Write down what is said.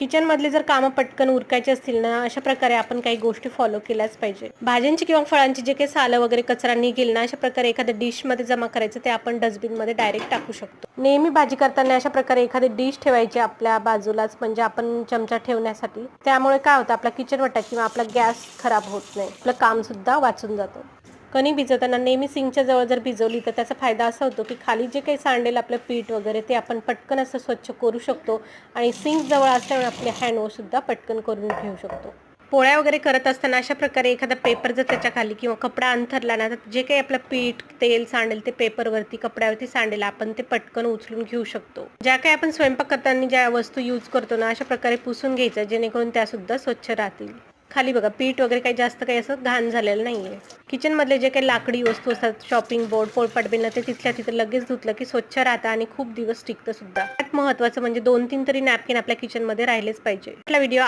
Kitchen मधले जर कामं पटकन उरकायचे असतील ना, अशा प्रकारे आपण काही गोष्टी फॉलो केल्याच पाहिजे. भाज्यांची किंवा फळांची जे काही सालं वगैरे कचरा निघेल ना, अशा प्रकारे एखाद्या डिश मध्ये जमा करायचं, ते आपण डस्टबिन मध्ये डायरेक्ट टाकू शकतो. नेहमी भाजी करताना अशा प्रकारे एखादी डिश ठेवायची आपल्या बाजूलाच, म्हणजे आपण चमचा ठेवण्यासाठी. त्यामुळे काय होतं, आपला किचन वाटा किंवा आपला गॅस खराब होत नाही, आपलं काम सुद्धा वाचून जातं. कणी भिजवताना नेहमी सिंकच्या जवळ जर भिजवली तर त्याचा फायदा असा होतो की खाली जे काही सांडेल आपलं पीठ वगैरे ते आपण पटकन असं स्वच्छ करू शकतो आणि सिंक जवळ असल्यामुळे आपले हँडवॉश सुद्धा पटकन करून घेऊ शकतो. पोळ्या वगैरे करत असताना अशा प्रकारे एखादा पेपर जर त्याच्या खाली किंवा कपडा अंथरला ना, तर जे काही आपलं पीठ तेल सांडेल ते पेपरवरती कपड्यावरती सांडेल, आपण ते पटकन उचलून घेऊ शकतो. ज्या काही आपण स्वयंपाक करताना ज्या वस्तू यूज करतो ना, अशा प्रकारे पुसून घ्यायचं, जेणेकरून त्या सुद्धा स्वच्छ राहतील. खाली बघा, पीठ वगैरे काही जास्त काही असं घाण झालेलं नाहीये. किचन मधले जे काही लाकडी वस्तू असतात, शॉपिंग बोर्ड, पोळपाट बेलन, ते तिथल्या तिथे लगेच धुतलं की स्वच्छ राहतं आणि खूप दिवस टिकतं सुद्धा. महत्त्वाचं म्हणजे 2-3 तरी नॅपकिन आपल्या किचन मध्ये राहिलेच पाहिजे. आपला व्हिडिओ